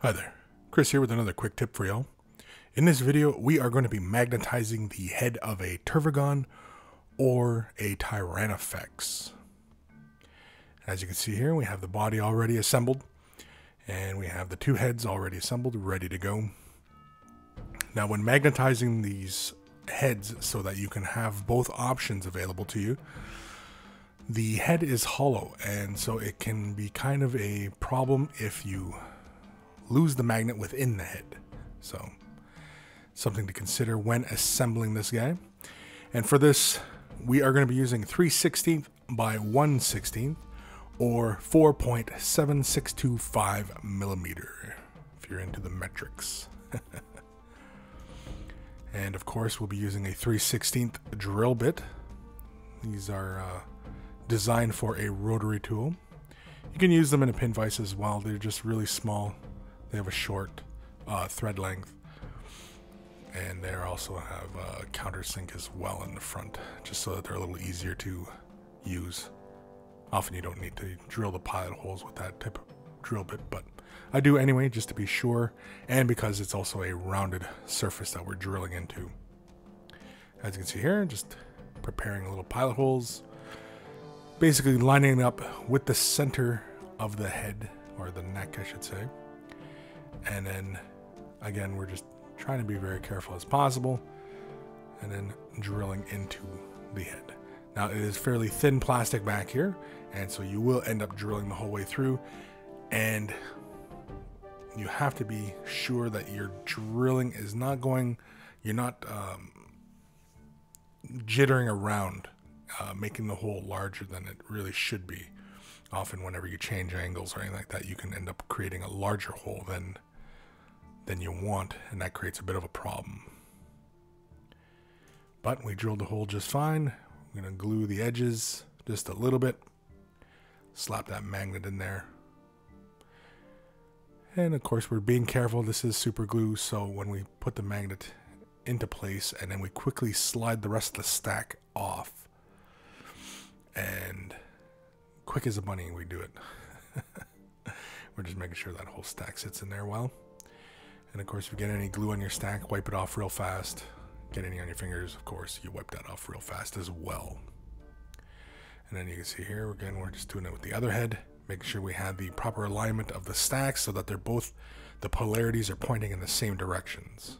Hi there, Chris here with another quick tip for y'all. In this video, we are going to be magnetizing the head of a tervigon or a tyronnofex. As you can see here, we have the body already assembled, and we have the two heads already assembled, ready to go. Now, when magnetizing these heads so that you can have both options available to you, the head is hollow, and so it can be kind of a problem if you lose the magnet within the head. So something to consider when assembling this guy. And for this, we are going to be using 3/16 by 1/16 or 4.7625 millimeter if you're into the metrics. And of course, we'll be using a 3/16 drill bit. These are designed for a rotary tool. You can use them in a pin vise as well. They're just really small. They have a short thread length, and they also have a countersink as well in the front, just so that they're a little easier to use. Often you don't need to drill the pilot holes with that type of drill bit, but I do anyway, just to be sure, and because it's also a rounded surface that we're drilling into. As you can see here, just preparing little pilot holes, basically lining up with the center of the head, or the neck I should say. And then again, we're just trying to be very careful as possible, and then drilling into the head. Now, it is fairly thin plastic back here, and so you will end up drilling the whole way through, and you have to be sure that your drilling is not going, you're not jittering around, making the hole larger than it really should be. Often whenever you change angles or anything like that, you can end up creating a larger hole than you want, and that creates a bit of a problem. But we drilled the hole just fine. I'm going to glue the edges just a little bit, slap that magnet in there, and of course we're being careful. This is super glue, so when we put the magnet into place and then we quickly slide the rest of the stack off, and quick as a bunny we do it. We're just making sure that whole stack sits in there well. And of course, if you get any glue on your stack, wipe it off real fast. Get any on your fingers, of course, you wipe that off real fast as well. And then you can see here, again, we're just doing it with the other head, making sure we have the proper alignment of the stacks so that they're both, the polarities are pointing in the same directions.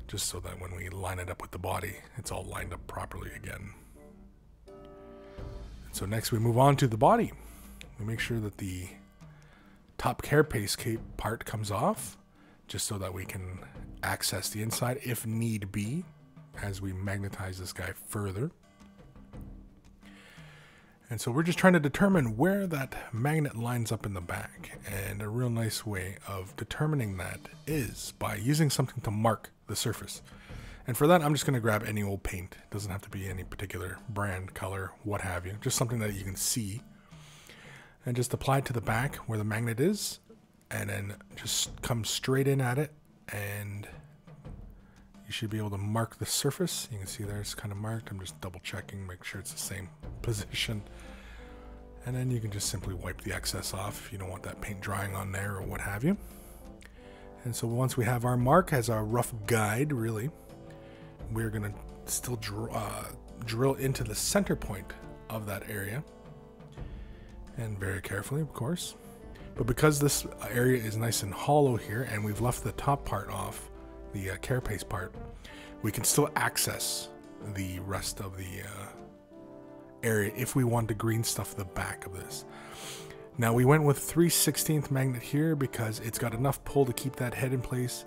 Just so that when we line it up with the body, it's all lined up properly again. And so next we move on to the body. We make sure that the top carapace cape part comes off, just so that we can access the inside if need be as we magnetize this guy further. And so we're just trying to determine where that magnet lines up in the back, and a real nice way of determining that is by using something to mark the surface. And for that, I'm just going to grab any old paint. It doesn't have to be any particular brand, color, what have you, just something that you can see, and just apply it to the back where the magnet is, and then just come straight in at it, and you should be able to mark the surface. You can see there it's kind of marked. I'm just double checking, make sure it's the same position, and then you can just simply wipe the excess off if you don't want that paint drying on there or what have you. And so once we have our mark as our rough guide, really, we're going to still drill into the center point of that area, and very carefully, of course. But because this area is nice and hollow here, and we've left the top part off, the carapace part, we can still access the rest of the area if we want to green stuff the back of this. Now, we went with 3/16 magnet here because it's got enough pull to keep that head in place,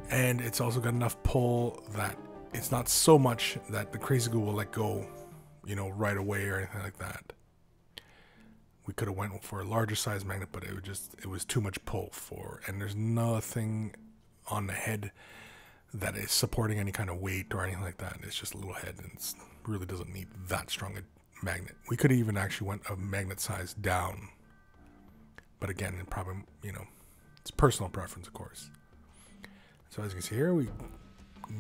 and it's also got enough pull that it's not so much that the crazy glue will let go, you know, right away or anything like that. We could have went for a larger size magnet, but it was too much pull for, and there's nothing on the head that is supporting any kind of weight or anything like that. It's just a little head, and it really doesn't need that strong a magnet. We could even actually went a magnet size down, but again, it probably, you know, it's personal preference, of course. So as you can see here, we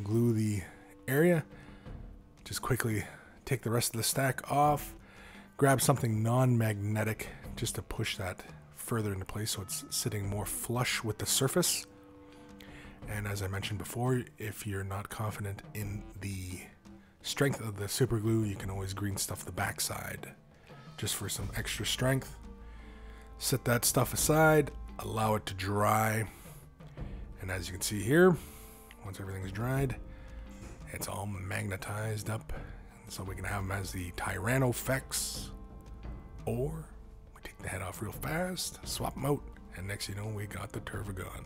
glue the area, just quickly take the rest of the stack off, grab something non-magnetic just to push that further into place so it's sitting more flush with the surface. And as I mentioned before, if you're not confident in the strength of the super glue, you can always green stuff the backside just for some extra strength. Set that stuff aside, allow it to dry, and as you can see here, once everything's dried, it's all magnetized up, so we can have them as the tyronnofex, or we take the head off real fast, swap them out, and next you know we got the tervigon.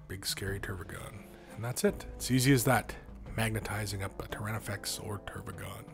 Big scary tervigon. And that's it. It's easy as that. Magnetizing up a tyrannofex or tervigon.